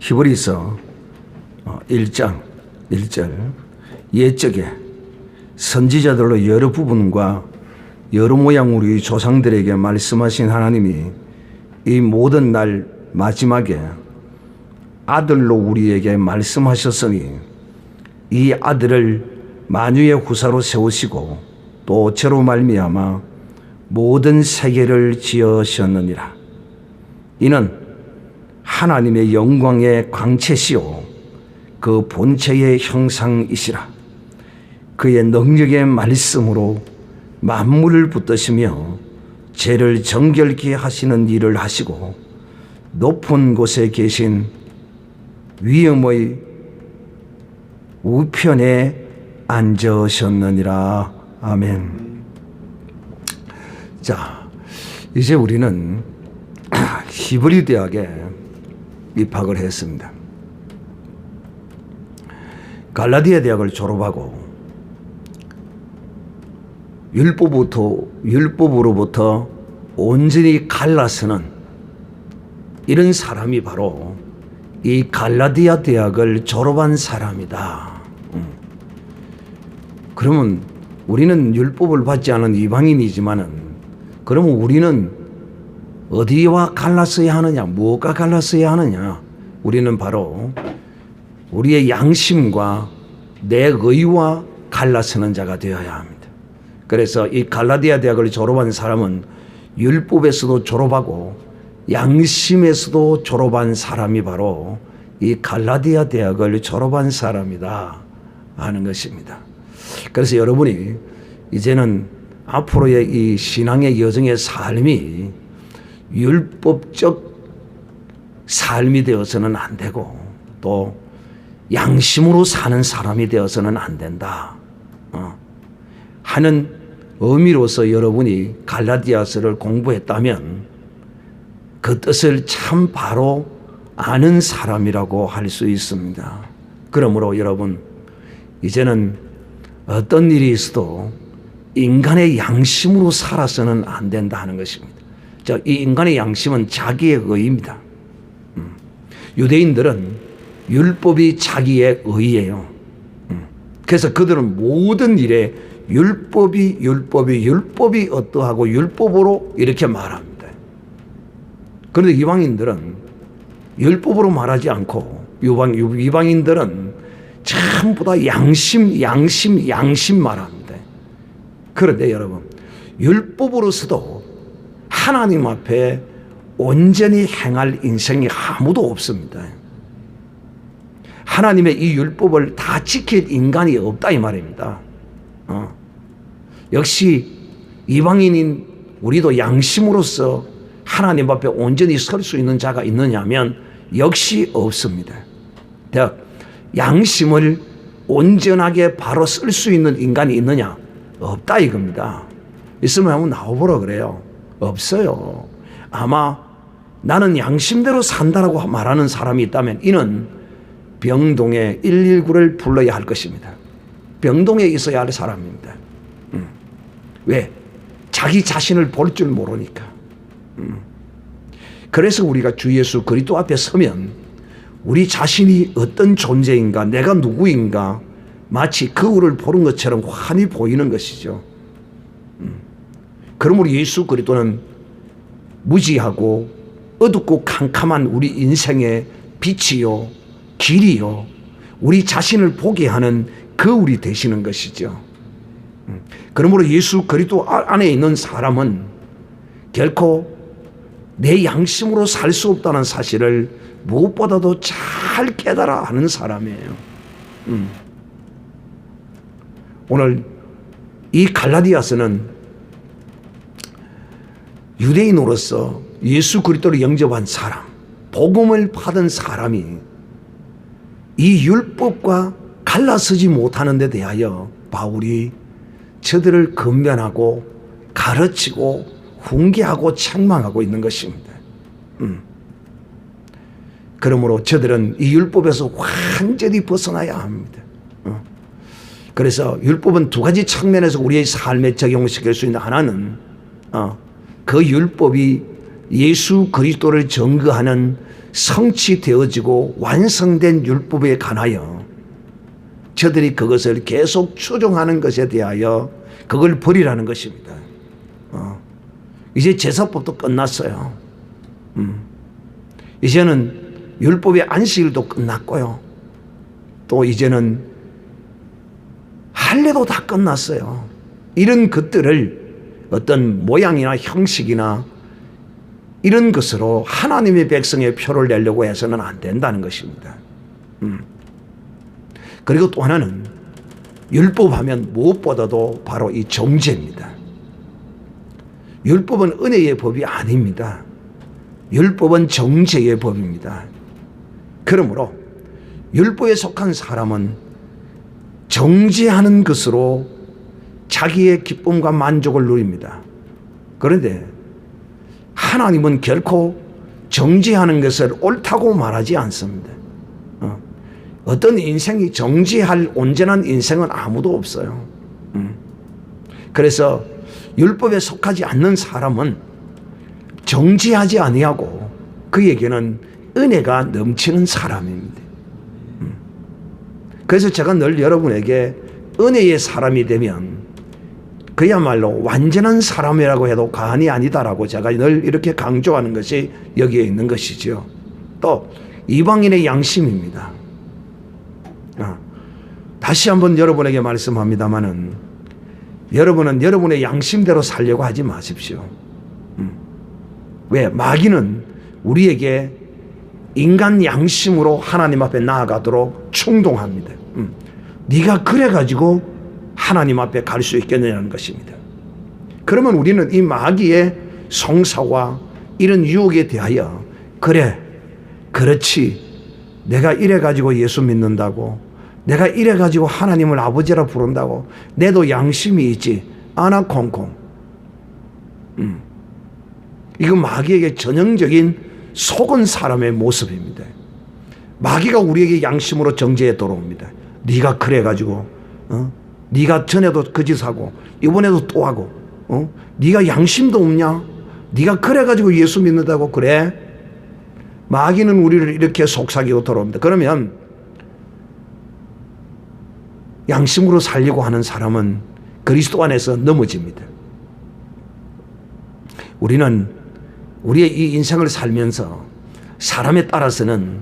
히브리서 1장 1절 옛적에 선지자들로 여러 부분과 여러 모양 우리 조상들에게 말씀하신 하나님이 이 모든 날 마지막에 아들로 우리에게 말씀하셨으니 이 아들을 만유의 후사로 세우시고 또 저로 말미암아 모든 세계를 지으셨느니라. 이는 하나님의 영광의 광채시요 그 본체의 형상이시라. 그의 능력의 말씀으로 만물을 붙드시며 죄를 정결케 하시는 일을 하시고 높은 곳에 계신 위엄의 우편에 앉으셨느니라. 아멘. 자, 이제 우리는 히브리 대학에 입학을 했습니다. 갈라디아 대학을 졸업하고 율법으로부터 온전히 갈라서는 이런 사람이 바로 이 갈라디아 대학을 졸업한 사람이다. 그러면 우리는 율법을 받지 않은 이방인이지만은 그러면 우리는 어디와 갈랐어야 하느냐? 무엇과 갈랐어야 하느냐? 우리는 바로 우리의 양심과 내 의와 갈라서는 자가 되어야 합니다. 그래서 이 갈라디아 대학을 졸업한 사람은 율법에서도 졸업하고 양심에서도 졸업한 사람이 바로 이 갈라디아 대학을 졸업한 사람이다 하는 것입니다. 그래서 여러분이 이제는 앞으로의 이 신앙의 여정의 삶이 율법적 삶이 되어서는 안 되고 또 양심으로 사는 사람이 되어서는 안 된다 하는 의미로서 여러분이 갈라디아서를 공부했다면 그 뜻을 참 바로 아는 사람이라고 할 수 있습니다. 그러므로 여러분 이제는 어떤 일이 있어도 인간의 양심으로 살아서는 안 된다 하는 것입니다. 이 인간의 양심은 자기의 의입니다. 유대인들은 율법이 자기의 의예요. 그래서 그들은 모든 일에 율법이 어떠하고 율법으로 이렇게 말합니다. 그런데 이방인들은 율법으로 말하지 않고 이방인들은 전부 다 양심 말합니다. 그런데 여러분 율법으로서도 하나님 앞에 온전히 행할 인생이 아무도 없습니다. 하나님의 이 율법을 다 지킬 인간이 없다 이 말입니다. 역시 이방인인 우리도 양심으로서 하나님 앞에 온전히 설 수 있는 자가 있느냐면 역시 없습니다. 양심을 온전하게 바로 쓸 수 있는 인간이 있느냐? 없다 이겁니다. 있으면 한번 나와보라 그래요. 없어요. 아마 나는 양심대로 산다라고 말하는 사람이 있다면 이는 병동에 119를 불러야 할 것입니다. 병동에 있어야 할 사람입니다. 왜? 자기 자신을 볼 줄 모르니까. 그래서 우리가 주 예수 그리스도 앞에 서면 우리 자신이 어떤 존재인가, 내가 누구인가 마치 거울을 보는 것처럼 환히 보이는 것이죠. 그러므로 예수 그리스도는 무지하고 어둡고 캄캄한 우리 인생의 빛이요 길이요 우리 자신을 보게 하는 거울이 되시는 것이죠. 그러므로 예수 그리스도 안에 있는 사람은 결코 내 양심으로 살 수 없다는 사실을 무엇보다도 잘 깨달아 하는 사람이에요. 오늘 이 갈라디아서는 유대인으로서 예수 그리스도를 영접한 사람, 복음을 받은 사람이 이 율법과 갈라서지 못하는 데 대하여 바울이 저들을 권면하고 가르치고 훈계하고 책망하고 있는 것입니다. 그러므로 저들은 이 율법에서 완전히 벗어나야 합니다. 그래서 율법은 두 가지 측면에서 우리의 삶에 적용시킬 수 있는 하나는 그 율법이 예수 그리스도를 증거하는 성취되어지고 완성된 율법에 관하여 저들이 그것을 계속 추종하는 것에 대하여 그걸 버리라는 것입니다. 이제 제사법도 끝났어요. 이제는 율법의 안식일도 끝났고요. 또 이제는 할례도 다 끝났어요. 이런 것들을 어떤 모양이나 형식이나 이런 것으로 하나님의 백성의 표를 내려고 해서는 안 된다는 것입니다. 그리고 또 하나는 율법하면 무엇보다도 바로 이 정죄입니다. 율법은 은혜의 법이 아닙니다. 율법은 정죄의 법입니다. 그러므로 율법에 속한 사람은 정죄하는 것으로 자기의 기쁨과 만족을 누립니다. 그런데 하나님은 결코 정죄하는 것을 옳다고 말하지 않습니다. 어떤 인생이 정죄할 온전한 인생은 아무도 없어요. 그래서 율법에 속하지 않는 사람은 정죄하지 아니하고 그에게는 은혜가 넘치는 사람입니다. 그래서 제가 늘 여러분에게 은혜의 사람이 되면 그야말로 완전한 사람이라고 해도 과언이 아니다라고 제가 늘 이렇게 강조하는 것이 여기에 있는 것이죠. 또 이방인의 양심입니다. 다시 한번 여러분에게 말씀합니다마는 여러분은 여러분의 양심대로 살려고 하지 마십시오. 왜? 마귀는 우리에게 인간 양심으로 하나님 앞에 나아가도록 충동합니다. 네가 그래가지고 하나님 앞에 갈 수 있겠느냐는 것입니다. 그러면 우리는 이 마귀의 송사와 이런 유혹에 대하여 그래, 그렇지, 내가 이래가지고 예수 믿는다고, 내가 이래가지고 하나님을 아버지라 부른다고, 내도 양심이 있지, 아나 콩콩. 이건 마귀에게 전형적인 속은 사람의 모습입니다. 마귀가 우리에게 양심으로 정죄에 들어옵니다. 네가 그래가지고 네가 전에도 거짓하고 이번에도 또 하고 네가 양심도 없냐? 네가 그래가지고 예수 믿는다고 그래? 마귀는 우리를 이렇게 속삭이고 들어옵니다. 그러면 양심으로 살려고 하는 사람은 그리스도 안에서 넘어집니다. 우리는 우리의 이 인생을 살면서 사람에 따라서는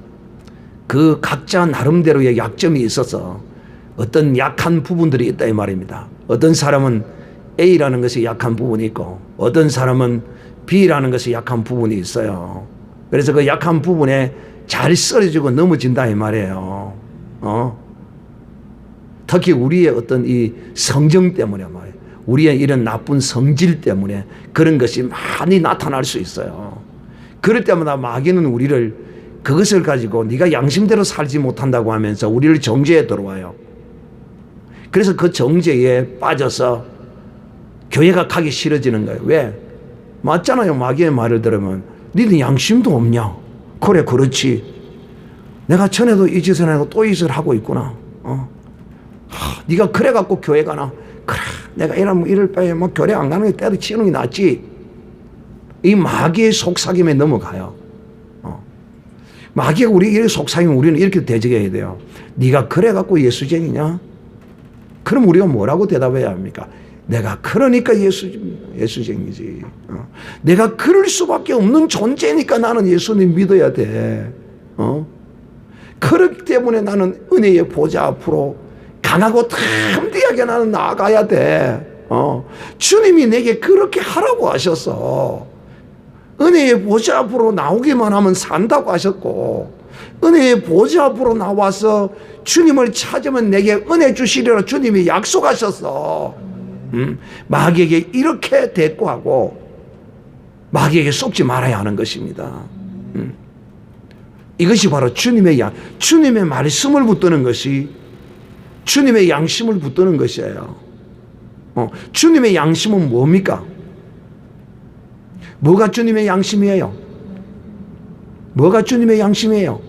그 각자 나름대로의 약점이 있어서 어떤 약한 부분들이 있다 이 말입니다. 어떤 사람은 A라는 것이 약한 부분이 있고 어떤 사람은 B라는 것이 약한 부분이 있어요. 그래서 그 약한 부분에 잘 쓰러지고 넘어진다 이 말이에요. 특히 우리의 어떤 이 성정 때문에 말이에요. 우리의 이런 나쁜 성질 때문에 그런 것이 많이 나타날 수 있어요. 그럴 때마다 마귀는 우리를 그것을 가지고 네가 양심대로 살지 못한다고 하면서 우리를 정죄에 들어와요. 그래서 그 정죄에 빠져서 교회가 가기 싫어지는 거예요. 왜? 맞잖아요. 마귀의 말을 들으면 너는 양심도 없냐? 그래, 그렇지. 내가 전에도 이 짓을 하고 또 이 짓을 하고 있구나. 네가 그래 갖고 교회 가나? 그래, 내가 이럴 바에 뭐 교회 안 가는 게 때려치우는 게 낫지. 이 마귀의 속삭임에 넘어가요. 마귀가 우리에게 속삭이면 우리는 이렇게 대적해야 돼요. 네가 그래 갖고 예수쟁이냐? 그럼 우리가 뭐라고 대답해야 합니까? 내가 그러니까 예수쟁이지. 내가 그럴 수밖에 없는 존재니까 나는 예수님 믿어야 돼. 그렇기 때문에 나는 은혜의 보좌 앞으로 강하고 담대하게 나는 나아가야 돼. 주님이 내게 그렇게 하라고 하셨어. 은혜의 보좌 앞으로 나오기만 하면 산다고 하셨고, 은혜의 보좌 앞으로 나와서 주님을 찾으면 내게 은혜 주시리라 주님이 약속하셨어. 마귀에게 이렇게 대꾸하고 마귀에게 속지 말아야 하는 것입니다. 이것이 바로 주님의 말씀을 붙드는 것이 주님의 양심을 붙드는 것이에요. 주님의 양심은 뭡니까? 뭐가 주님의 양심이에요? 뭐가 주님의 양심이에요?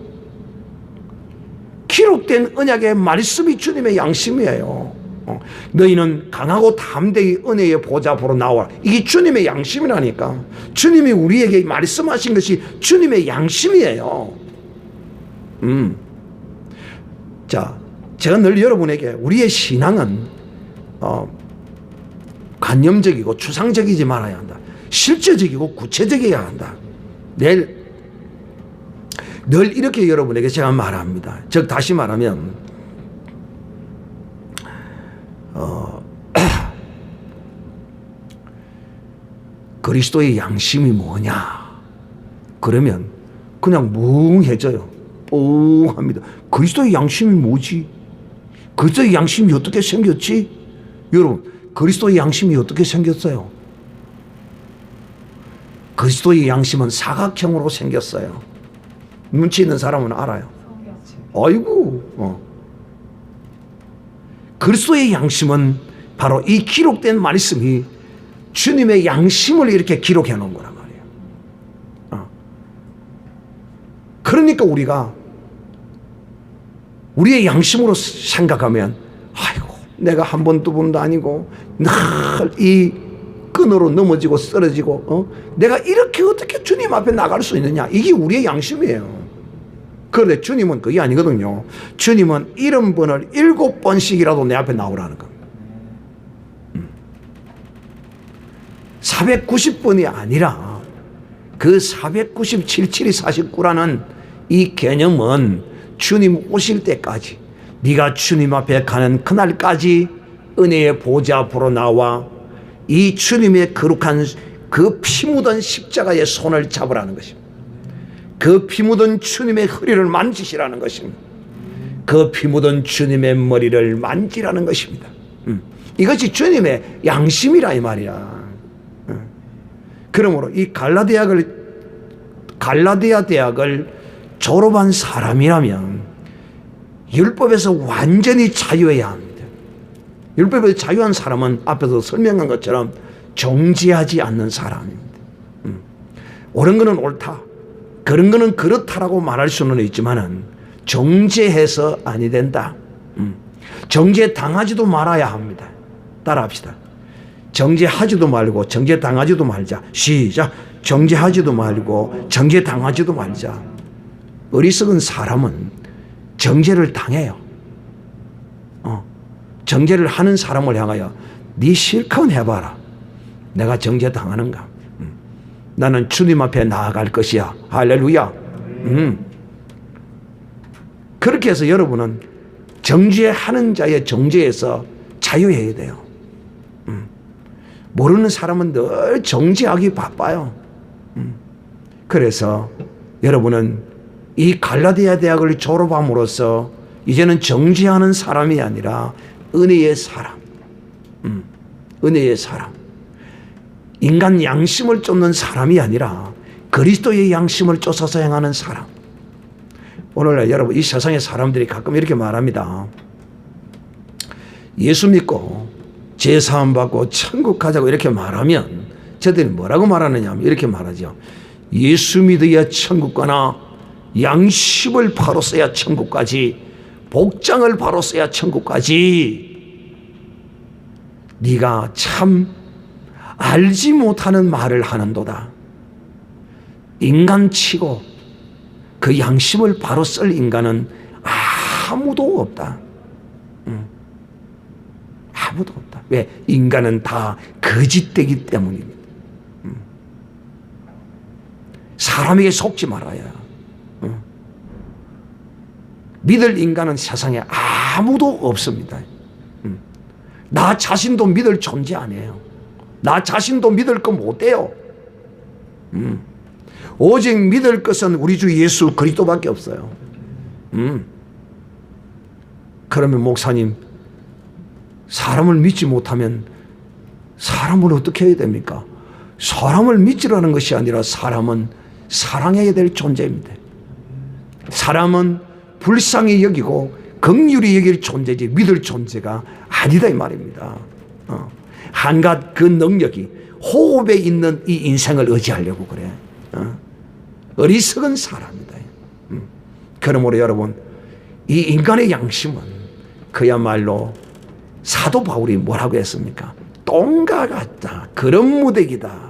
기록된 언약의 말씀이 주님의 양심이에요. 너희는 강하고 담대히 은혜의 보좌 앞으로 나와. 이게 주님의 양심이라니까. 주님이 우리에게 말씀하신 것이 주님의 양심이에요. 자, 제가 늘 여러분에게 우리의 신앙은 관념적이고 추상적이지 말아야 한다. 실제적이고 구체적이어야 한다. 늘 이렇게 여러분에게 제가 말합니다. 즉 다시 말하면 그리스도의 양심이 뭐냐? 그러면 그냥 뭉해져요. 뻥합니다. 그리스도의 양심이 뭐지? 그리스도의 양심이 어떻게 생겼지? 여러분, 그리스도의 양심이 어떻게 생겼어요? 그리스도의 양심은 사각형으로 생겼어요. 눈치 있는 사람은 알아요. 아이고, 그리스도의 양심은 바로 이 기록된 말씀이 주님의 양심을 이렇게 기록해 놓은 거란 말이에요. 그러니까 우리가 우리의 양심으로 생각하면, 아이고, 내가 한 번, 두 번도 아니고 늘 이 끈으로 넘어지고 쓰러지고, 내가 이렇게 어떻게 주님 앞에 나갈 수 있느냐? 이게 우리의 양심이에요. 그런데 주님은 그게 아니거든요. 주님은 70번을 7번씩이라도 내 앞에 나오라는 겁니다. 490번이 아니라 그 497, 7이 49라는 이 개념은 주님 오실 때까지, 네가 주님 앞에 가는 그날까지 은혜의 보좌 앞으로 나와 이 주님의 거룩한 그 피 묻은 십자가의 손을 잡으라는 것입니다. 그 피 묻은 주님의 허리를 만지시라는 것입니다. 그 피 묻은 주님의 머리를 만지라는 것입니다. 이것이 주님의 양심이라 이 말이야. 그러므로 이 갈라디아 대학을 졸업한 사람이라면 율법에서 완전히 자유해야 합니다. 율법에서 자유한 사람은 앞에서 설명한 것처럼 정죄하지 않는 사람입니다. 옳은 거는 옳다, 그런 거는 그렇다라고 말할 수는 있지만은 정죄해서 아니 된다. 정죄 당하지도 말아야 합니다. 따라합시다. 정죄하지도 말고 정죄 당하지도 말자. 시작. 정죄하지도 말고 정죄 당하지도 말자. 어리석은 사람은 정죄를 당해요. 정죄를 하는 사람을 향하여 네 실컷 해봐라. 내가 정죄 당하는가? 나는 주님 앞에 나아갈 것이야. 할렐루야. 그렇게 해서 여러분은 정죄하는 자의 정죄에서 자유해야 돼요. 모르는 사람은 늘 정죄하기 바빠요. 그래서 여러분은 이 갈라디아 대학을 졸업함으로써 이제는 정죄하는 사람이 아니라 은혜의 사람, 은혜의 사람, 인간 양심을 쫓는 사람이 아니라 그리스도의 양심을 쫓아서 행하는 사람. 오늘날 여러분, 이 세상의 사람들이 가끔 이렇게 말합니다. 예수 믿고 죄사함 받고 천국 가자고 이렇게 말하면 저들이 뭐라고 말하느냐 하면 이렇게 말하죠. 예수 믿어야 천국 가나 양심을 바로 써야 천국 가지, 복장을 바로 써야 천국 가지. 네가 참 알지 못하는 말을 하는도다. 인간치고 그 양심을 바로 쓸 인간은 아무도 없다. 아무도 없다. 왜? 인간은 다 거짓되기 때문입니다. 사람에게 속지 말아야. 믿을 인간은 세상에 아무도 없습니다. 나 자신도 믿을 존재 아니에요. 나 자신도 믿을 거 못 돼요. 오직 믿을 것은 우리 주 예수 그리스도밖에 없어요. 그러면 목사님, 사람을 믿지 못하면 사람을 어떻게 해야 됩니까? 사람을 믿으라는 것이 아니라 사람은 사랑해야 될 존재입니다. 사람은 불쌍히 여기고 긍휼히 여길 존재지 믿을 존재가 아니다 이 말입니다. 한갓 그 능력이 호흡에 있는 이 인생을 의지하려고 그래. 어리석은 사람이다. 그러므로 여러분, 이 인간의 양심은 그야말로 사도 바울이 뭐라고 했습니까? 똥과 같다. 그런 무더기다.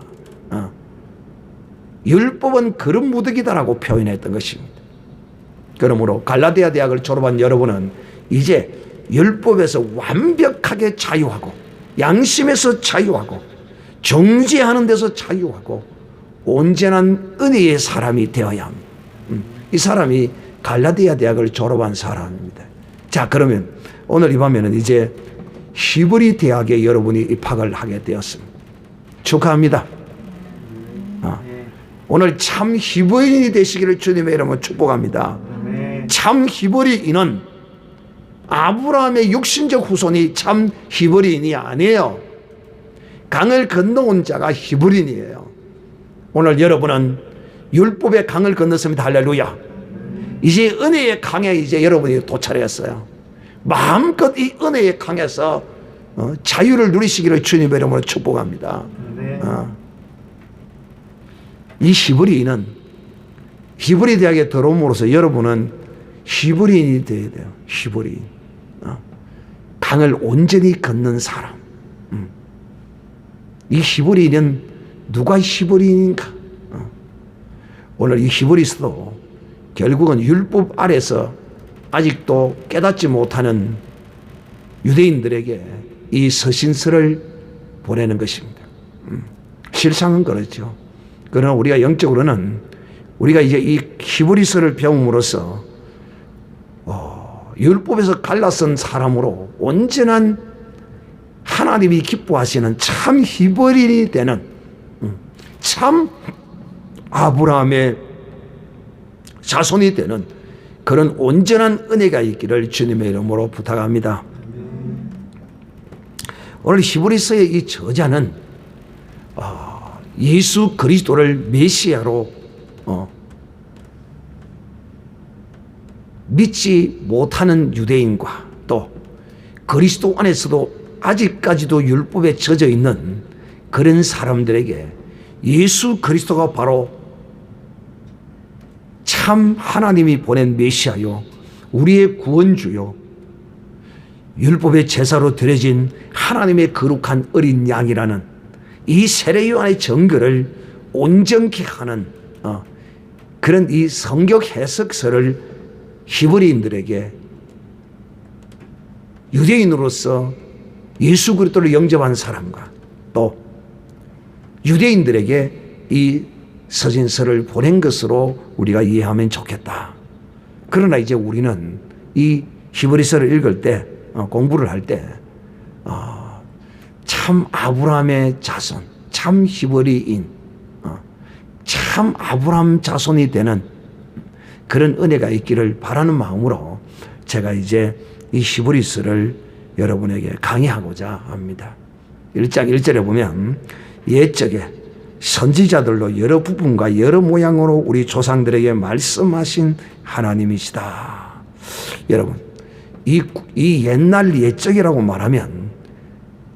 율법은 그런 무더기다라고 표현했던 것입니다. 그러므로 갈라디아 대학을 졸업한 여러분은 이제 율법에서 완벽하게 자유하고 양심에서 자유하고 정죄하는 데서 자유하고 온전한 은혜의 사람이 되어야 합니다. 이 사람이 갈라디아 대학을 졸업한 사람입니다. 자, 그러면 오늘 이 밤에는 이제 히브리 대학에 여러분이 입학을 하게 되었습니다. 축하합니다. 오늘 참 히브리인이 되시기를 주님의 이름으로 축복합니다. 참 히브리인은 아브라함의 육신적 후손이 참 히브리인이 아니에요. 강을 건너온 자가 히브리인이에요. 오늘 여러분은 율법의 강을 건넜습니다. 할렐루야. 이제 은혜의 강에 이제 여러분이 도착했어요. 마음껏 이 은혜의 강에서 자유를 누리시기를 주님의 이름으로 축복합니다. 이 히브리인은 히브리 대학에 들어옴으로써 여러분은 히브리인이 되어야 돼요. 히브리인. 강을 온전히 걷는 사람. 이 히브리인은 누가 히브리인인가? 오늘 이 히브리서도 결국은 율법 아래서 아직도 깨닫지 못하는 유대인들에게 이 서신서를 보내는 것입니다. 실상은 그렇죠. 그러나 우리가 영적으로는 우리가 이제 이 히브리서를 배움으로써 율법에서 갈라선 사람으로 온전한 하나님이 기뻐하시는 참 히브리인이 되는 참 아브라함의 자손이 되는 그런 온전한 은혜가 있기를 주님의 이름으로 부탁합니다. 오늘 히브리서의 이 저자는 예수 그리스도를 메시아로 믿지 못하는 유대인과 또 그리스도 안에서도 아직까지도 율법에 젖어 있는 그런 사람들에게 예수 그리스도가 바로 참 하나님이 보낸 메시아요, 우리의 구원주요, 율법의 제사로 드려진 하나님의 거룩한 어린 양이라는 이 세례요한의 증거를 온전케 하는 그런 이 성경 해석서를 히브리인들에게 유대인으로서 예수 그리스도를 영접한 사람과 또 유대인들에게 이 서신서를 보낸 것으로 우리가 이해하면 좋겠다. 그러나 이제 우리는 이 히브리서를 읽을 때 공부를 할 때 참 아브라함의 자손, 참 히브리인, 참 아브라함 자손이 되는 그런 은혜가 있기를 바라는 마음으로 제가 이제 이 히브리서를 여러분에게 강의하고자 합니다. 1장 1절에 보면 옛적에 선지자들로 여러 부분과 여러 모양으로 우리 조상들에게 말씀하신 하나님이시다. 여러분, 이 옛날 옛적이라고 말하면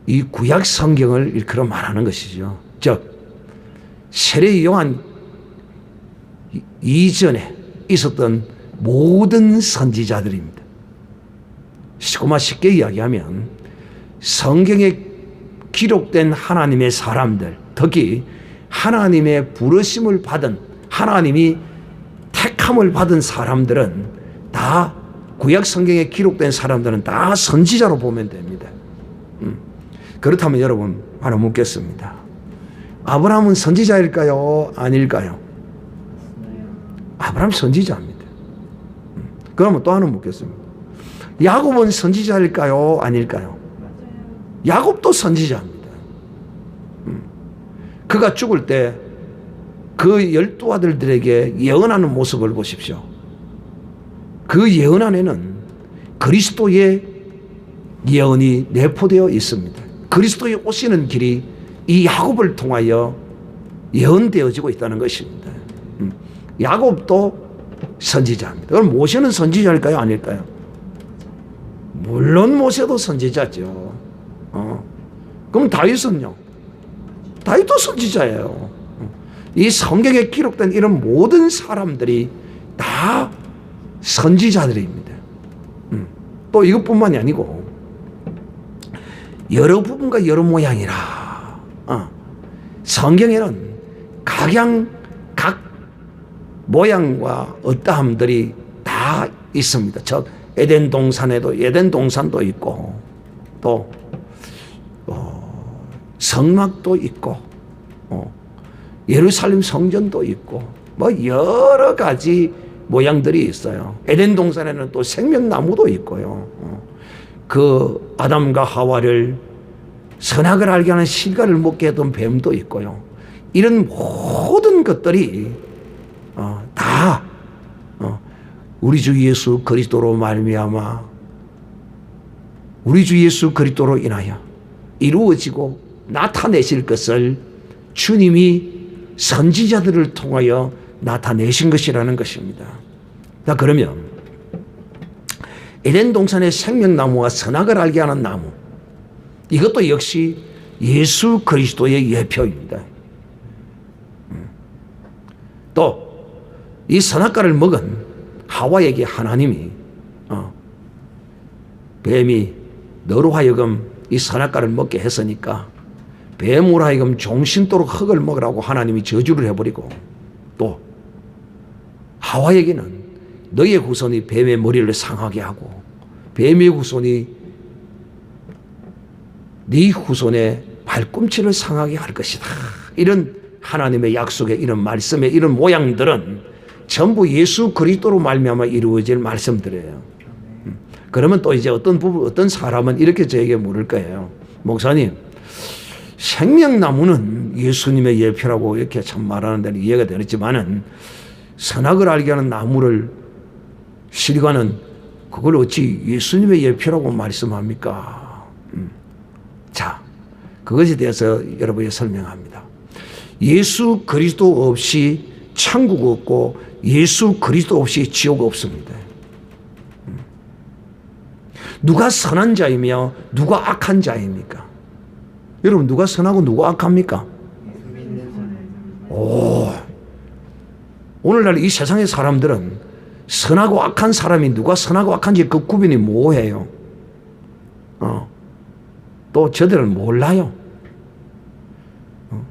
이 구약 성경을 일컬어 말하는 것이죠. 즉 세례 요한 이전에 있었던 모든 선지자들입니다. 쉽게 이야기하면 성경에 기록된 하나님의 사람들, 특히 하나님의 부르심을 받은, 하나님이 택함을 받은 사람들은 다, 구약 성경에 기록된 사람들은 다 선지자로 보면 됩니다. 그렇다면 여러분 하나 묻겠습니다. 아브라함은 선지자일까요? 아닐까요? 아브라함 선지자입니다. 그러면 또 하나 묻겠습니다. 야곱은 선지자일까요? 아닐까요? 야곱도 선지자입니다. 그가 죽을 때 그 12 아들들에게 예언하는 모습을 보십시오. 그 예언 안에는 그리스도의 예언이 내포되어 있습니다. 그리스도의 오시는 길이 이 야곱을 통하여 예언되어지고 있다는 것입니다. 야곱도 선지자입니다. 그럼 모세는 선지자일까요? 아닐까요? 물론 모세도 선지자죠. 그럼 다윗은요? 다윗도 선지자예요. 이 성경에 기록된 이런 모든 사람들이 다 선지자들입니다. 또 이것뿐만이 아니고 여러 부분과 여러 모양이라. 성경에는 각 모양과 어떠함들이 다 있습니다. 즉 에덴 동산에도 에덴 동산도 있고 또 성막도 있고 예루살렘 성전도 있고 뭐 여러 가지 모양들이 있어요. 에덴 동산에는 또 생명나무도 있고요. 그 아담과 하와를 선악을 알게 하는 실과를 먹게 했던 뱀도 있고요. 이런 모든 것들이 다 우리 주 예수 그리스도로 말미암아 우리 주 예수 그리스도로 인하여 이루어지고 나타내실 것을 주님이 선지자들을 통하여 나타내신 것이라는 것입니다. 자, 그러면 에덴 동산의 생명나무와 선악을 알게 하는 나무, 이것도 역시 예수 그리스도의 예표입니다. 또 이 선악과를 먹은 하와에게 하나님이 뱀이 너로 하여금 이 선악과를 먹게 했으니까 뱀으로 하여금 종신토록 흙을 먹으라고 하나님이 저주를 해버리고, 또 하와에게는 너의 후손이 뱀의 머리를 상하게 하고 뱀의 후손이 네 후손의 발꿈치를 상하게 할 것이다. 이런 하나님의 약속의 이런 말씀의 이런 모양들은 전부 예수 그리스도로 말미암아 이루어질 말씀들이에요. 그러면 또 이제 어떤 사람은 이렇게 저에게 물을 거예요. 목사님, 생명나무는 예수님의 예표라고 이렇게 참 말하는 데는 이해가 되었지만은 선악을 알게 하는 나무를 실과는 그걸 어찌 예수님의 예표라고 말씀합니까? 자, 그것에 대해서 여러분이 설명합니다. 예수 그리스도 없이 천국 없고 예수 그리스도 없이 지옥 없습니다. 누가 선한 자이며 누가 악한 자입니까? 여러분, 누가 선하고 누가 악합니까? 오늘날 이 세상의 사람들은 선하고 악한 사람이 누가 선하고 악한지 그 구분이 모호해요. 또 저들은 몰라요.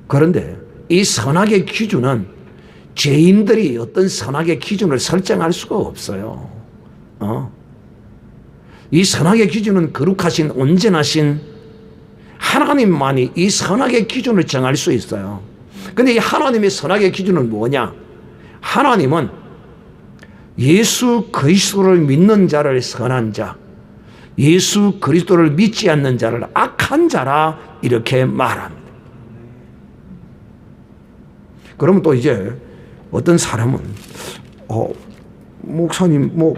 그런데 이 선악의 기준은 죄인들이 어떤 선악의 기준을 설정할 수가 없어요. 이 선악의 기준은 거룩하신 온전하신 하나님만이 이 선악의 기준을 정할 수 있어요. 그런데 이 하나님의 선악의 기준은 뭐냐? 하나님은 예수 그리스도를 믿는 자를 선한 자, 예수 그리스도를 믿지 않는 자를 악한 자라 이렇게 말합니다. 그러면 또 이제 어떤 사람은 목사님 뭐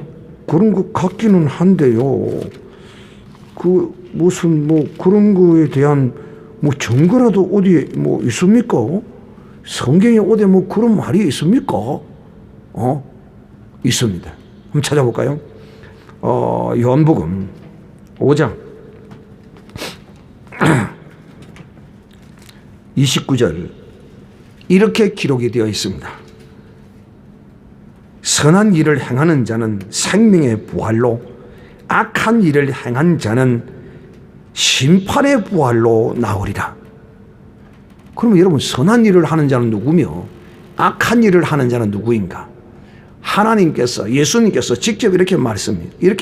그런 것 같기는 한데요, 그 무슨 뭐 그런 거에 대한 뭐 증거라도 어디에 뭐 있습니까? 성경에 어디 뭐 그런 말이 있습니까? 있습니다. 한번 찾아볼까요? 요한복음 5장 29절 이렇게 기록이 되어 있습니다. 선한 일을 행하는 자는 생명의 부활로, 악한 일을 행한 자는 심판의 부활로 나오리라. 그러면 여러분, 선한 일을 하는 자는 누구며 악한 일을 하는 자는 누구인가? 하나님께서, 예수님께서 직접 이렇게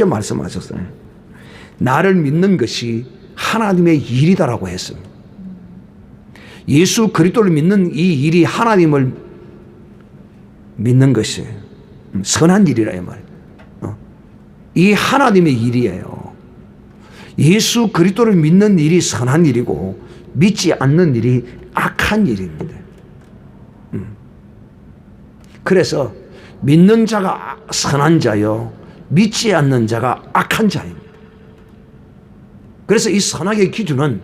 말씀하셨어요. 나를 믿는 것이 하나님의 일이다라고 했습니다. 예수 그리스도를 믿는 이 일이 하나님을 믿는 것이에요. 선한 일이라 이 말이에요. 이 하나님의 일이에요. 예수 그리스도를 믿는 일이 선한 일이고 믿지 않는 일이 악한 일입니다. 그래서 믿는 자가 선한 자요, 믿지 않는 자가 악한 자입니다. 그래서 이 선악의 기준은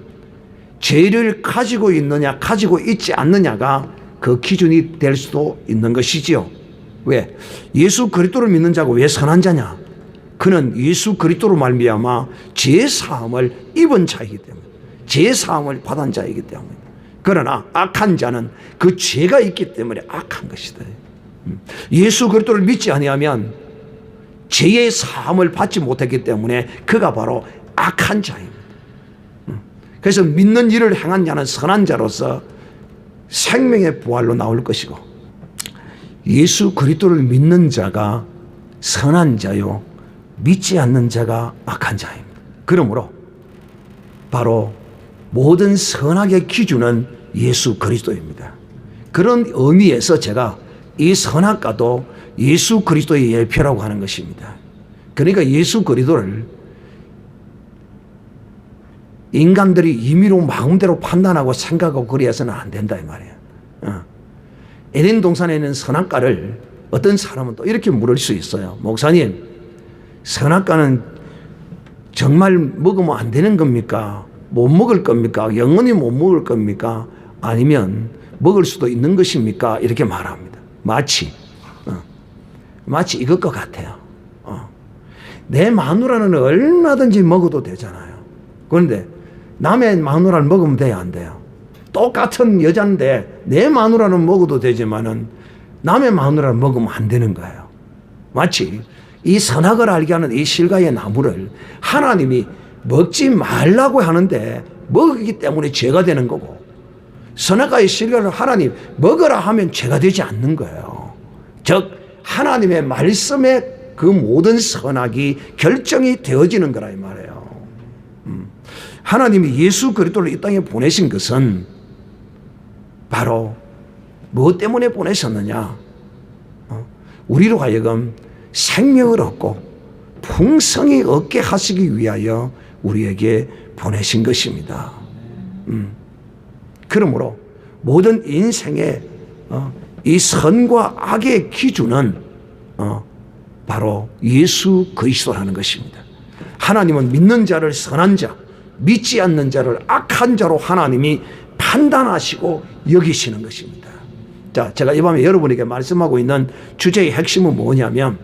죄를 가지고 있느냐 가지고 있지 않느냐가 그 기준이 될 수도 있는 것이지요. 왜? 예수 그리스도를 믿는 자가 왜 선한 자냐? 그는 예수 그리스도로 말미암아 죄 사함을 입은 자이기 때문에, 죄 사함을 받은 자이기 때문에. 그러나 악한 자는 그 죄가 있기 때문에 악한 것이다. 예수 그리스도를 믿지 아니하면 죄의 사함을 받지 못했기 때문에 그가 바로 악한 자입니다. 그래서 믿는 일을 행한 자는 선한 자로서 생명의 부활로 나올 것이고, 예수 그리스도를 믿는 자가 선한 자요, 믿지 않는 자가 악한 자입니다. 그러므로 바로 모든 선악의 기준은 예수 그리스도입니다. 그런 의미에서 제가 이 선악과도 예수 그리스도의 예표라고 하는 것입니다. 그러니까 예수 그리스도를 인간들이 임의로 마음대로 판단하고 생각하고 그리해서는 안 된다 이 말이에요. 에덴 동산에 있는 선악과를 어떤 사람은 또 이렇게 물을 수 있어요. 목사님, 선악과는 정말 먹으면 안 되는 겁니까? 못 먹을 겁니까? 영원히 못 먹을 겁니까? 아니면 먹을 수도 있는 것입니까? 이렇게 말합니다. 마치 이것과 같아요. 내 마누라는 얼마든지 먹어도 되잖아요. 그런데 남의 마누라를 먹으면 돼야 안 돼요? 똑같은 여자인데 내 마누라는 먹어도 되지만은 남의 마누라를 먹으면 안 되는 거예요. 마치 이 선악을 알게 하는 이 실과의 나무를 하나님이 먹지 말라고 하는데 먹기 때문에 죄가 되는 거고, 선악과의 실과를 하나님 먹으라 하면 죄가 되지 않는 거예요. 즉 하나님의 말씀에 그 모든 선악이 결정이 되어지는 거라 이 말이에요. 하나님이 예수 그리스도를 이 땅에 보내신 것은 바로 무엇 때문에 보내셨느냐? 우리로 하여금 생명을 얻고 풍성히 얻게 하시기 위하여 우리에게 보내신 것입니다. 그러므로 모든 인생의 이 선과 악의 기준은 바로 예수 그리스도라는 것입니다. 하나님은 믿는 자를 선한 자, 믿지 않는 자를 악한 자로 하나님이 판단하시고 여기시는 것입니다. 자, 제가 이 밤에 여러분에게 말씀하고 있는 주제의 핵심은 뭐냐면,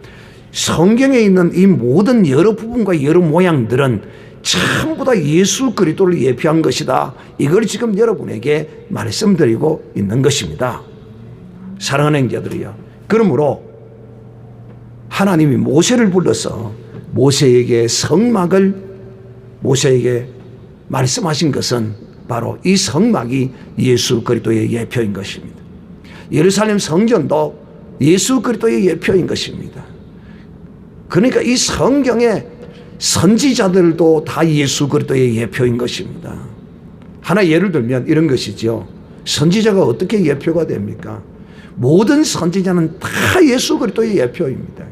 성경에 있는 이 모든 여러 부분과 여러 모양들은 전부 다 예수 그리스도를 예표한 것이다. 이걸 지금 여러분에게 말씀드리고 있는 것입니다. 사랑하는 형제들이요. 그러므로 하나님이 모세를 불러서 모세에게 성막을 모세에게 말씀하신 것은 바로 이 성막이 예수 그리스도의 예표인 것입니다. 예루살렘 성전도 예수 그리스도의 예표인 것입니다. 그러니까 이 성경의 선지자들도 다 예수 그리스도의 예표인 것입니다. 하나 예를 들면 이런 것이죠. 선지자가 어떻게 예표가 됩니까? 모든 선지자는 다 예수 그리스도의 예표입니다.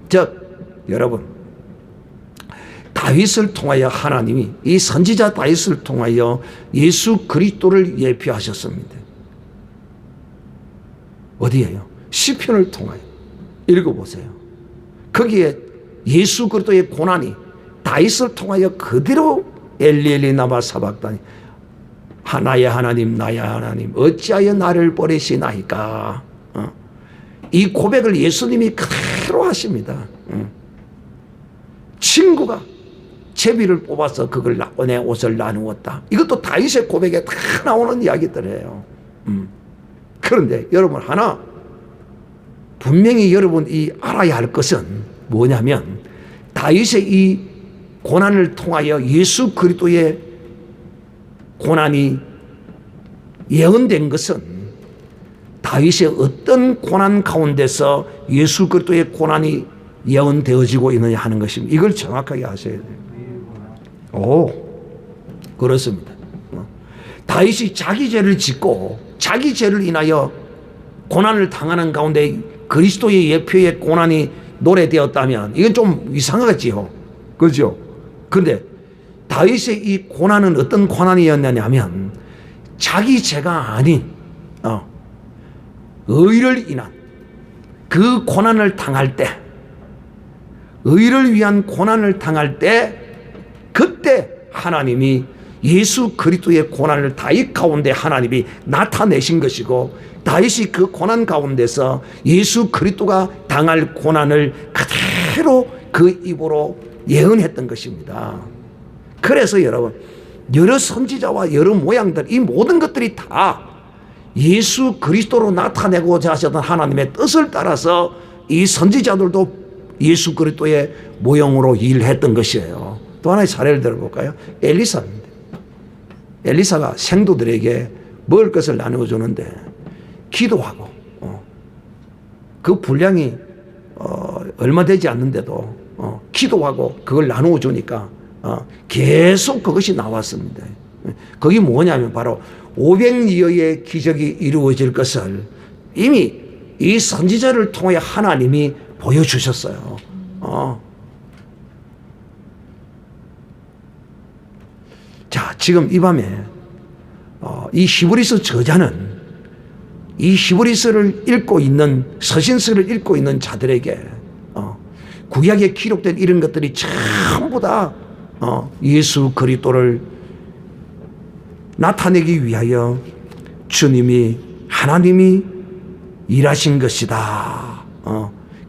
즉 여러분, 다윗을 통하여 하나님이 이 선지자 다윗을 통하여 예수 그리스도를 예표하셨습니다. 어디에요? 시편을 통하여 읽어보세요. 거기에 예수 그리스도의 고난이 다윗을 통하여 그대로 엘리엘리 나마 사박다니, 나의 하나님 나의 하나님 어찌하여 나를 버리시나이까. 이 고백을 예수님이 그대로 하십니다. 친구가 제비를 뽑아서 그걸 내 옷을 나누었다. 이것도 다윗의 고백에 다 나오는 이야기들이에요. 그런데 여러분, 하나 분명히 여러분이 알아야 할 것은 뭐냐면, 다윗의 이 고난을 통하여 예수 그리스도의 고난이 예언된 것은 다윗의 어떤 고난 가운데서 예수 그리스도의 고난이 예언되어지고 있느냐 하는 것입니다. 이걸 정확하게 아셔야 돼요. 오, 그렇습니다. 다윗이 자기 죄를 짓고 자기 죄를 인하여 고난을 당하는 가운데 그리스도의 예표의 고난이 노래되었다면 이건 좀 이상하겠지요. 그렇죠? 그런데 다윗의 이 고난은 어떤 고난이었냐면, 자기 죄가 아닌 의를 인한 그 고난을 당할 때, 의를 위한 고난을 당할 때, 그때 하나님이 예수 그리스도의 고난을 다윗 가운데 하나님이 나타내신 것이고, 다윗이 그 고난 가운데서 예수 그리스도가 당할 고난을 그대로 그 입으로 예언했던 것입니다. 그래서 여러분, 여러 선지자와 여러 모양들, 이 모든 것들이 다 예수 그리스도로 나타내고자 하셨던 하나님의 뜻을 따라서 이 선지자들도 예수 그리스도의 모형으로 일했던 것이에요. 또 하나의 사례를 들어볼까요? 엘리사입니다. 엘리사가 생도들에게 먹을 것을 나누어 주는데 기도하고 그 분량이 얼마 되지 않는데도 기도하고 그걸 나누어 주니까 계속 그것이 나왔습니다. 그게 뭐냐면 바로 500여의 기적이 이루어질 것을 이미 이 선지자를 통해 하나님이 보여주셨어요. 자, 지금 이 밤에 이 히브리서 저자는 이 히브리서를 읽고 있는, 서신서를 읽고 있는 자들에게 구약에 기록된 이런 것들이 전부 다 예수 그리스도를 나타내기 위하여 주님이, 하나님이 일하신 것이다.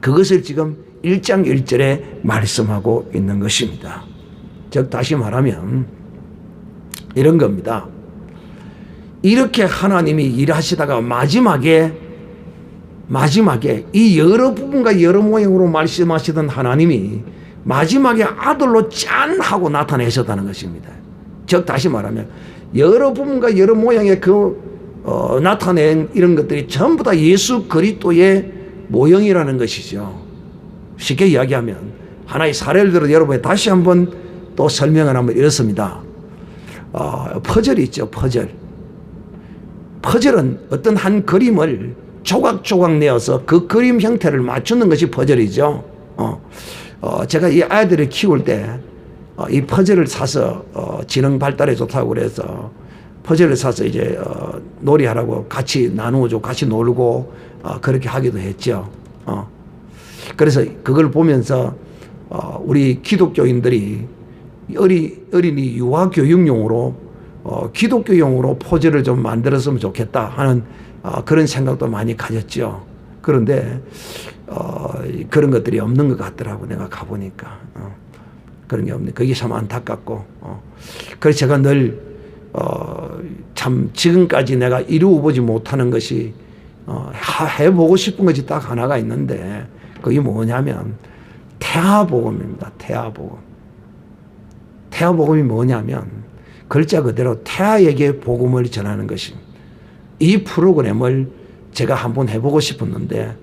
그것을 지금 1장 1절에 말씀하고 있는 것입니다. 즉 다시 말하면 이런 겁니다. 이렇게 하나님이 일하시다가 마지막에 이 여러 부분과 여러 모양으로 말씀하시던 하나님이 마지막에 아들로 짠 하고 나타내셨다는 것입니다. 즉 다시 말하면 여러 부분과 여러 모양의 나타낸 이런 것들이 전부 다 예수 그리스도의 모형이라는 것이죠. 쉽게 이야기하면 하나의 사례를 들어 여러분이 다시 한번 또 설명을 하면 이렇습니다. 퍼즐이 있죠. 퍼즐은 어떤 한 그림을 조각조각 내어서 그 그림 형태를 맞추는 것이 퍼즐이죠. 제가 이 아이들을 키울 때 이 퍼즐을 사서 지능 발달에 좋다고 그래서 퍼즐을 사서 이제 놀이하라고 같이 나누어주고 같이 놀고 그렇게 하기도 했죠. 그래서 그걸 보면서 우리 기독교인들이 어린이 유아교육용으로 기독교용으로 퍼즐을 좀 만들었으면 좋겠다 하는 그런 생각도 많이 가졌죠. 그런데 그런 것들이 없는 것 같더라고. 내가 가보니까 그런 게 없네. 그게 참 안타깝고 그래서 제가 늘 참 지금까지 내가 이루어보지 못하는 것이 해보고 싶은 것이 딱 하나가 있는데 그게 뭐냐면 태아복음입니다. 태아복음이 뭐냐면 글자 그대로 태아에게 복음을 전하는 것입니다. 이 프로그램을 제가 한번 해보고 싶었는데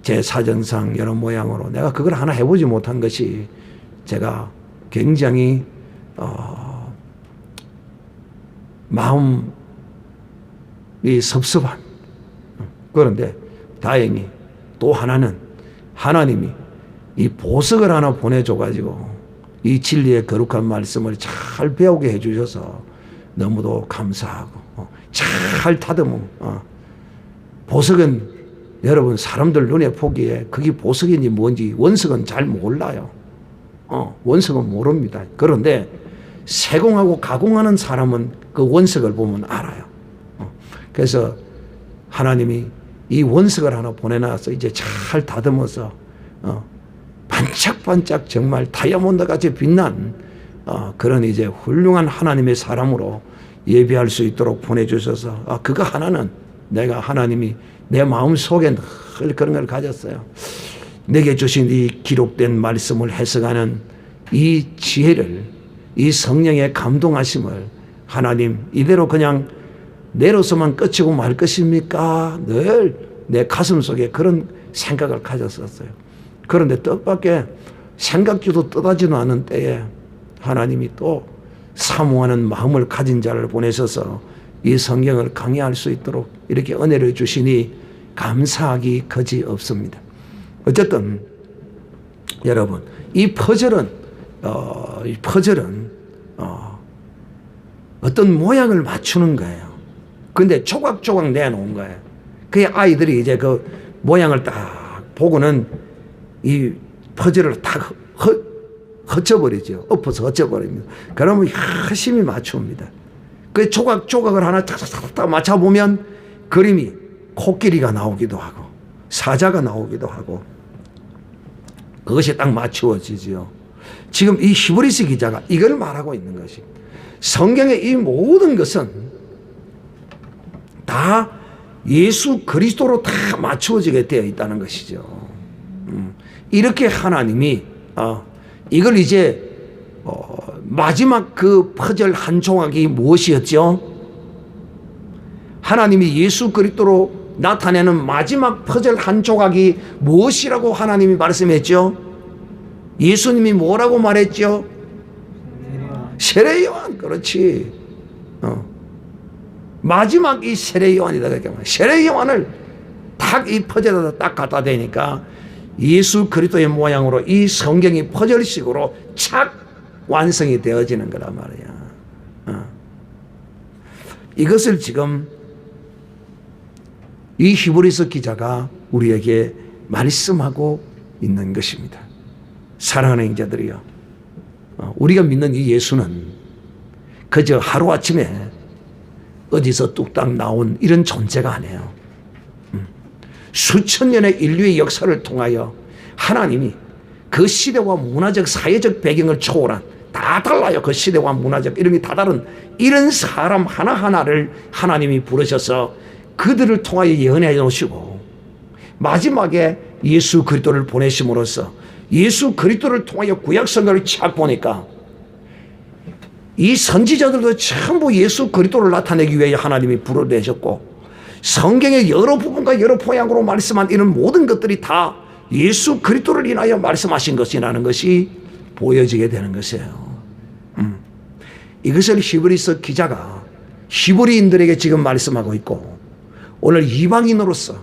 제 사정상 여러 모양으로 내가 그걸 하나 해보지 못한 것이 제가 굉장히 마음이 섭섭한. 그런데 다행히 또 하나는 하나님이 이 보석을 하나 보내줘가지고 이 진리의 거룩한 말씀을 잘 배우게 해주셔서 너무도 감사하고 잘 다듬어. 보석은 여러분 사람들 눈에 보기에 그게 보석인지 뭔지 원석은 잘 몰라요. 원석은 모릅니다. 그런데 세공하고 가공하는 사람은 그 원석을 보면 알아요. 그래서 하나님이 이 원석을 하나 보내놔서 이제 잘 다듬어서 반짝반짝 정말 다이아몬드 같이 빛난 그런 이제 훌륭한 하나님의 사람으로 예비할 수 있도록 보내주셔서 그거 하나는 내가 하나님이 내 마음 속에 늘 그런 걸 가졌어요. 내게 주신 이 기록된 말씀을 해석하는 이 지혜를, 이 성령의 감동하심을 하나님 이대로 그냥 내려서만 끝이고 말 것입니까? 늘 내 가슴 속에 그런 생각을 가졌었어요. 그런데 뜻밖의 생각지도 뜻하지도 않은 때에 하나님이 또 사모하는 마음을 가진 자를 보내셔서 이 성경을 강의할 수 있도록 이렇게 은혜를 주시니 감사하기 거지 없습니다. 어쨌든 여러분 이 퍼즐은 어떤 모양을 맞추는 거예요. 근데 조각조각 내놓은 거예요. 그 아이들이 이제 그 모양을 딱 보고는 이 퍼즐을 딱 헛쳐버리죠. 엎어서 헛쳐버립니다. 그러면 열심히 맞춥니다. 그 조각조각을 하나 탁탁탁 맞춰보면 그림이 코끼리가 나오기도 하고 사자가 나오기도 하고 그것이 딱 맞추어지죠. 지금 이 히브리서 기자가 이걸 말하고 있는 것입니다. 성경의 이 모든 것은 다 예수 그리스도로 다 맞추어지게 되어 있다는 것이죠. 이렇게 하나님이 이걸 이제 마지막 그 퍼즐 한 조각이 무엇이었죠? 하나님이 예수 그리스도로 나타내는 마지막 퍼즐 한 조각이 무엇이라고 하나님이 말씀했죠? 예수님이 뭐라고 말했죠? 세례 요한. 그렇지. 마지막 이 세례 요한이다. 세례 요한을 딱 이 퍼즐에다 딱 갖다 대니까 예수 그리스도의 모양으로 이 성경이 퍼즐식으로 착 완성이 되어지는 거란 말이야. 이것을 지금 이 히브리서 기자가 우리에게 말씀하고 있는 것입니다. 사랑하는 형제들이요, 우리가 믿는 이 예수는 그저 하루아침에 어디서 뚝딱 나온 이런 존재가 아니에요. 수천 년의 인류의 역사를 통하여 하나님이 그 시대와 문화적 사회적 배경을 초월한, 다 달라요. 그 시대와 문화적 이런 게 다 다른 이런 사람 하나하나를 하나님이 부르셔서 그들을 통하여 예언해 놓으시고, 마지막에 예수 그리스도를 보내심으로써 예수 그리스도를 통하여 구약 성경을 착 보니까 이 선지자들도 전부 예수 그리스도를 나타내기 위해 하나님이 불러내셨고, 성경의 여러 부분과 여러 포양으로 말씀한 이런 모든 것들이 다 예수 그리스도를 인하여 말씀하신 것이라는 것이 보여지게 되는 것이에요. 이것을 히브리서 기자가 히브리인들에게 지금 말씀하고 있고, 오늘 이방인으로서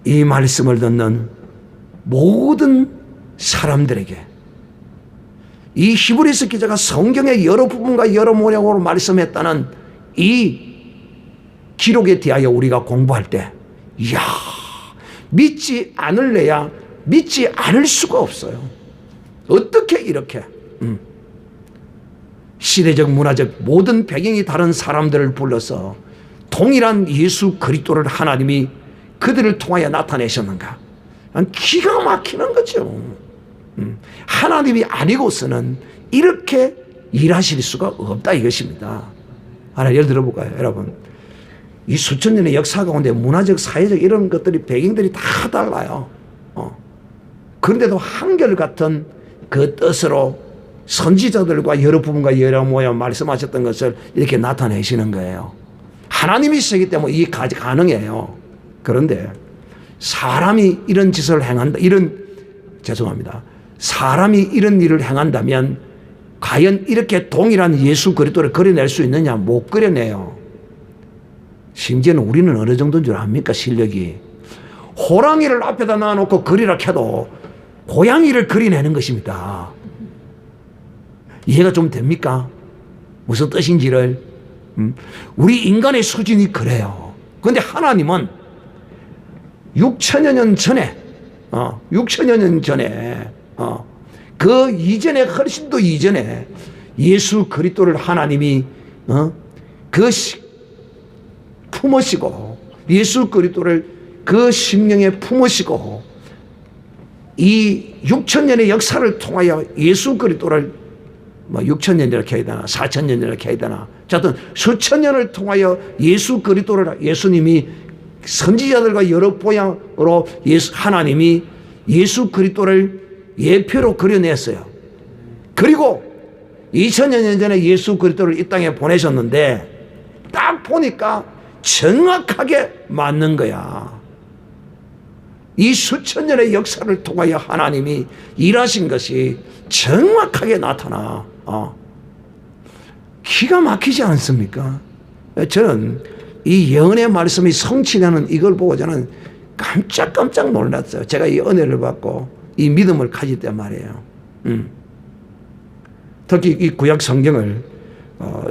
이 말씀을 듣는 모든 사람들에게 이 히브리서 기자가 성경의 여러 부분과 여러 모양으로 말씀했다는 이 기록에 대하여 우리가 공부할 때, 이야, 믿지 않을래야 믿지 않을 수가 없어요. 어떻게 이렇게 시대적 문화적 모든 배경이 다른 사람들을 불러서 동일한 예수 그리스도를 하나님이 그들을 통하여 나타내셨는가? 기가 막히는 거죠. 하나님이 아니고서는 이렇게 일하실 수가 없다 이것입니다. 하나 예를 들어볼까요, 여러분? 이 수천 년의 역사 가운데 문화적, 사회적 이런 것들이 배경들이 다 달라요. 그런데도 한결같은 그 뜻으로 선지자들과 여러 부분과 여러 모양 말씀하셨던 것을 이렇게 나타내시는 거예요. 하나님이시기 때문에 이게 가능해요. 그런데 사람이 이런 짓을 행한다, 사람이 이런 일을 행한다면 과연 이렇게 동일한 예수 그리스도를 그려낼 수 있느냐? 못 그려내요. 심지어는 우리는 어느 정도인 줄 압니까? 실력이. 호랑이를 앞에다 놔놓고 그리라 해도 고양이를 그려내는 것입니다. 이해가 좀 됩니까? 무슨 뜻인지를. 우리 인간의 수준이 그래요. 그런데 하나님은 6천여 년 전에, 그 이전에, 훨씬 더 이전에 예수 그리스도를 하나님이 품으시고, 예수 그리스도를 그 심령에 품으시고, 이 6천년의 역사를 통하여 예수 그리스도를 6천년 이렇게 해야 되나 4천년 이렇게 해야 되나, 어쨌든 수천 년을 통하여 예수 그리스도를, 예수님이 선지자들과 여러 모양으로 하나님이 예수 그리스도를 예표로 그려냈어요. 그리고 2000여 년 전에 예수 그리스도를 이 땅에 보내셨는데 딱 보니까 정확하게 맞는 거야. 이 수천 년의 역사를 통하여 하나님이 일하신 것이 정확하게 나타나. 기가 막히지 않습니까? 저는 이 예언의 말씀이 성취되는 이걸 보고 저는 깜짝 놀랐어요. 제가 이 은혜를 받고 이 믿음을 가질 때 말이에요. 특히 이 구약 성경을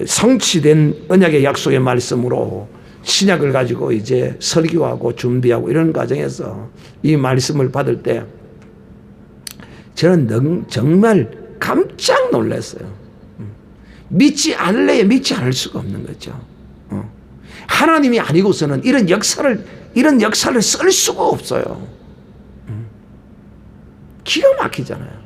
성취된 언약의 약속의 말씀으로 신약을 가지고 이제 설교하고 준비하고 이런 과정에서 이 말씀을 받을 때 저는 정말 깜짝 놀랐어요. 믿지 않을래야 믿지 않을 수가 없는 거죠. 하나님이 아니고서는 이런 역사를 쓸 수가 없어요. 기가 막히잖아요.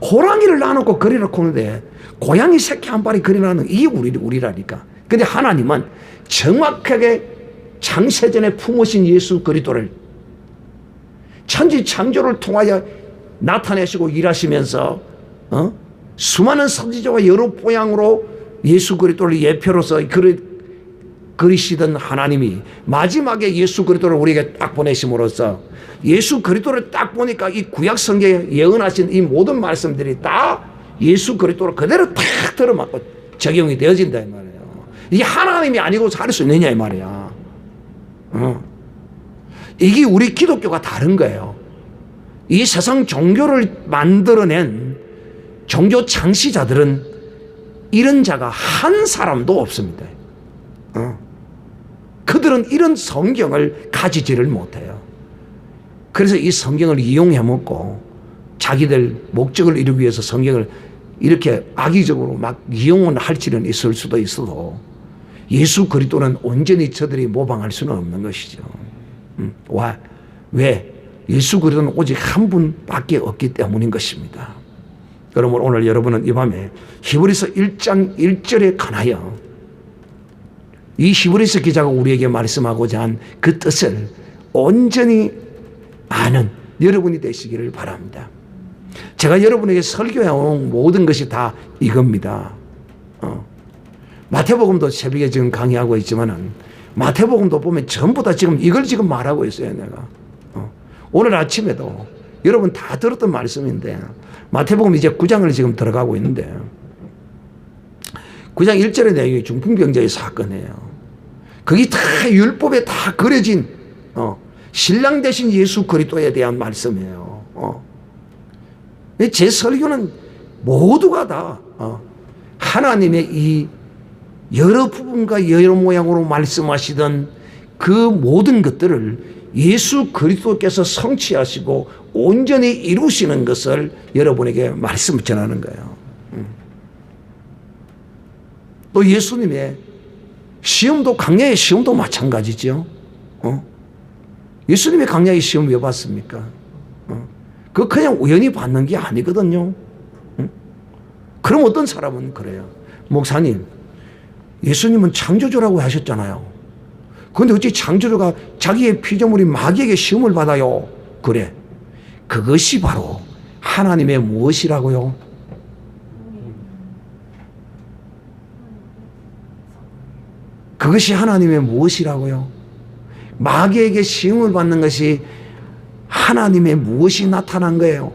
호랑이를 놔놓고 그리라고 하는데 고양이 새끼 한 마리 그리라는 이게 우리라니까. 근데 하나님은 정확하게 창세전에 품으신 예수 그리스도를 천지 창조를 통하여 나타내시고 일하시면서 수많은 선지자와 여러 모양으로 예수 그리스도를 예표로서 그리시던 하나님이 마지막에 예수 그리스도를 우리에게 딱 보내심으로써 예수 그리스도를 딱 보니까 이 구약 성경에 예언하신 이 모든 말씀들이 다 예수 그리스도를 그대로 탁 들어맞고 적용이 되어진다 이 말이에요. 이게 하나님이 아니고 살 수 있느냐 이 말이야. 이게 우리 기독교가 다른 거예요. 이 세상 종교를 만들어낸 종교 창시자들은 이런 자가 한 사람도 없습니다. 그들은 이런 성경을 가지지를 못해요. 그래서 이 성경을 이용해 먹고 자기들 목적을 이루기 위해서 성경을 이렇게 악의적으로 막 이용을 할지는 있을 수도 있어도 예수 그리스도는 온전히 저들이 모방할 수는 없는 것이죠. 왜? 예수 그리스도는 오직 한 분밖에 없기 때문인 것입니다. 그러면 오늘 여러분은 이 밤에 히브리서 1장 1절에 관하여 이 히브리서 기자가 우리에게 말씀하고자 한 그 뜻을 온전히 아는 여러분이 되시기를 바랍니다. 제가 여러분에게 설교해온 모든 것이 다 이겁니다. 마태복음도 새벽에 지금 강의하고 있지만은 마태복음도 보면 전부 다 이걸 지금 말하고 있어요, 내가. 오늘 아침에도 여러분 다 들었던 말씀인데 마태복음 이제 9장을 지금 들어가고 있는데 9장 1절의 내용이 중풍병자의 사건이에요. 거기 다 율법에 다 그려진 신랑 대신 예수 그리스도에 대한 말씀이에요. 제 설교는 모두가 다 하나님의 이 여러 부분과 여러 모양으로 말씀하시던 그 모든 것들을 예수 그리스도께서 성취하시고 온전히 이루시는 것을 여러분에게 말씀을 전하는 거예요. 또 예수님의 시험도 광야의 시험도 마찬가지죠. 예수님의 광야의 시험 왜 받습니까? 그거 그냥 우연히 받는 게 아니거든요. 그럼 어떤 사람은 그래요. 목사님, 예수님은 창조주라고 하셨잖아요. 그런데 어찌 창조주가 자기의 피조물인 마귀에게 시험을 받아요? 그래. 그것이 바로 하나님의 무엇이라고요? 그것이 하나님의 무엇이라고요? 마귀에게 시험을 받는 것이 하나님의 무엇이 나타난 거예요?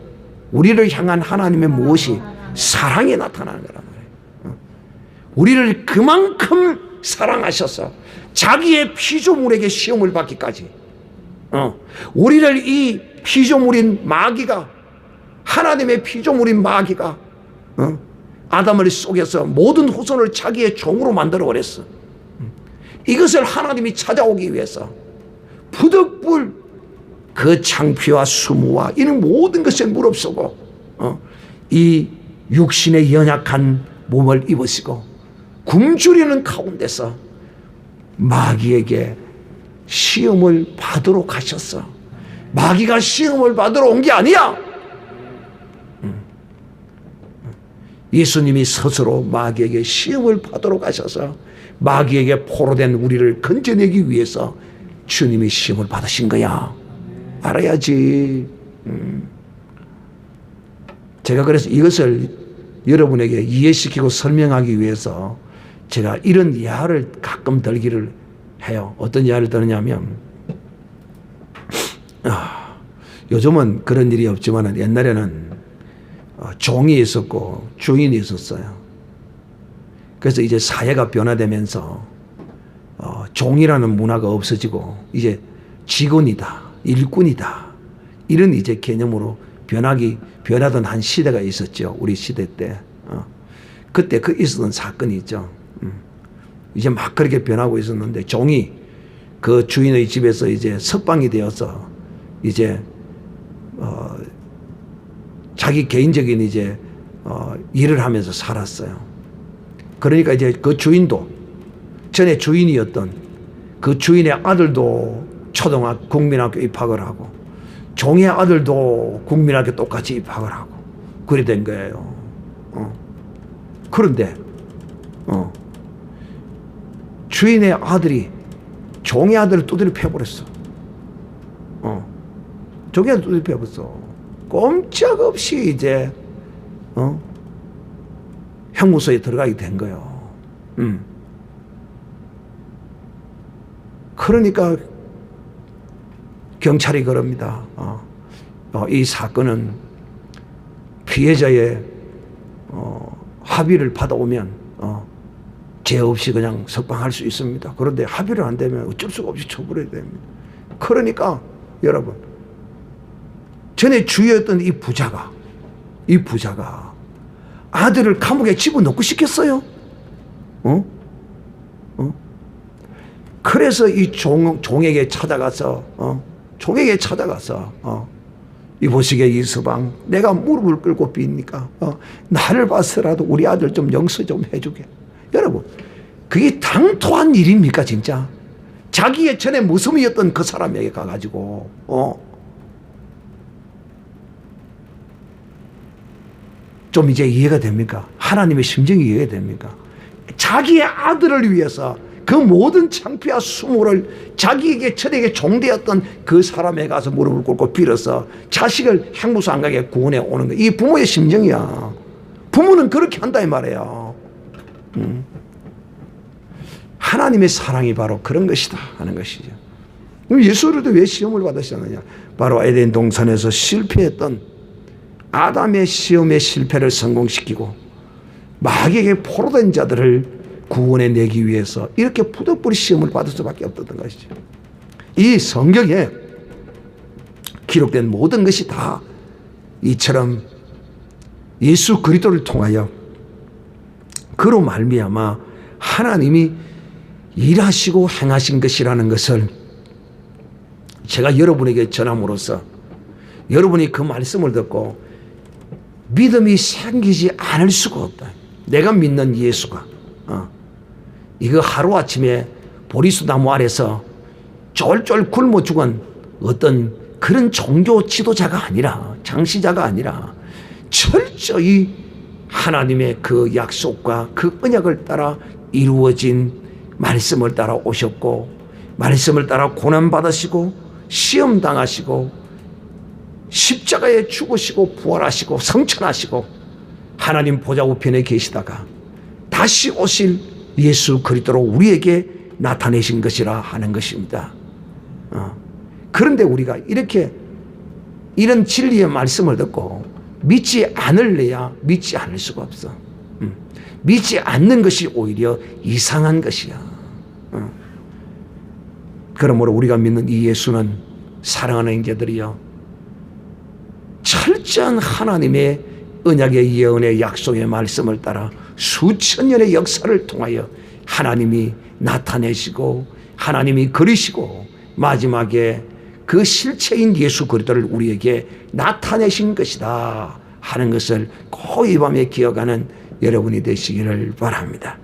우리를 향한 하나님의 무엇이? 사랑이 나타나는 거란 말이에요. 우리를 그만큼 사랑하셔서 자기의 피조물에게 시험을 받기까지 우리를 이 피조물인 마귀가 하나님의 피조물인 마귀가 아담을 속여서 모든 후손을 자기의 종으로 만들어 버렸어. 이것을 하나님이 찾아오기 위해서 부득불 그 창피와 수모와 이런 모든 것을 무릅쓰고 이 육신의 연약한 몸을 입으시고 굶주리는 가운데서 마귀에게 시험을 받도록 하셨어. 마귀가 시험을 받으러 온 게 아니야. 예수님이 스스로 마귀에게 시험을 받도록 하셔서 마귀에게 포로된 우리를 건져내기 위해서 주님이 시험을 받으신 거야. 알아야지. 제가 그래서 이것을 여러분에게 이해시키고 설명하기 위해서 제가 이런 예화를 가끔 들기를 해요. 어떤 예화를 들었냐면 요즘은 그런 일이 없지만 옛날에는 종이 있었고 주인이 있었어요. 그래서 이제 사회가 변화되면서 종이라는 문화가 없어지고 이제 직원이다, 일꾼이다 이런 이제 개념으로 변하던 한 시대가 있었죠. 우리 시대 때. 그때 있었던 사건이 있죠. 이제 막 그렇게 변하고 있었는데 종이 그 주인의 집에서 이제 석방이 되어서 이제 자기 개인적인 이제 일을 하면서 살았어요. 그러니까 이제 그 주인도 전에 주인이었던 그 주인의 아들도 국민학교 입학을 하고 종의 아들도 국민학교 똑같이 입학을 하고 그래 된 거예요. 그런데 주인의 아들이 종의 아들을 두드려 패버렸어. 종의 아들을 두드려 패버렸어. 꼼짝없이 이제 형무소에 들어가게 된 거예요. 그러니까 경찰이 그럽니다. 이 사건은 피해자의 합의를 받아오면 죄 없이 그냥 석방할 수 있습니다. 그런데 합의를 안 되면 어쩔 수가 없이 처벌해야 됩니다. 그러니까 여러분, 전에 주였던 이 부자가 아들을 감옥에 집어넣고 싶겠어요? 그래서 이 종에게 찾아가서 이 보시게 이 서방, 내가 무릎을 꿇고 빕니까? 나를 봐서라도 우리 아들 좀 용서 좀 해주게. 여러분, 그게 당토한 일입니까 진짜? 자기의 전에 모습이었던 그 사람에게 가가지고 좀 이제 이해가 됩니까? 하나님의 심정이 이해가 됩니까? 자기의 아들을 위해서 그 모든 창피와 수모를 자기에게 전에게 종되었던 그 사람에 가서 무릎을 꿇고 빌어서 자식을 형무소 안 가게 구원해 오는 거예요. 이 부모의 심정이야. 부모는 그렇게 한다 이 말이에요. 하나님의 사랑이 바로 그런 것이다 하는 것이죠. 예수로도 왜 시험을 받으셨느냐? 바로 에덴 동산에서 실패했던 아담의 시험의 실패를 성공시키고 마귀에게 포로된 자들을 구원해 내기 위해서 이렇게 부득불이 시험을 받을 수밖에 없었던 것이죠. 이 성경에 기록된 모든 것이 다 이처럼 예수 그리스도를 통하여 그로 말미암아 하나님이 일하시고 행하신 것이라는 것을 제가 여러분에게 전함으로써 여러분이 그 말씀을 듣고 믿음이 생기지 않을 수가 없다. 내가 믿는 예수가 이거 하루아침에 보리수나무 아래서 쫄쫄 굶어 죽은 어떤 그런 종교 지도자가 아니라, 장시자가 아니라 철저히 하나님의 그 약속과 그 언약을 따라 이루어진 말씀을 따라 오셨고, 말씀을 따라 고난받으시고 시험당하시고 십자가에 죽으시고 부활하시고 성천하시고 하나님 보좌 우편에 계시다가 다시 오실 예수 그리스도로 우리에게 나타내신 것이라 하는 것입니다. 그런데 우리가 이렇게 이런 진리의 말씀을 듣고 믿지 않을래야 믿지 않을 수가 없어. 믿지 않는 것이 오히려 이상한 것이야. 그러므로 우리가 믿는 이 예수는 사랑하는 형제들이여, 철저한 하나님의 언약의 예언의 약속의 말씀을 따라 수천 년의 역사를 통하여 하나님이 나타내시고 하나님이 그리시고 마지막에 그 실체인 예수 그리스도를 우리에게 나타내신 것이다 하는 것을 꼭 이 밤에 기억하는 여러분이 되시기를 바랍니다.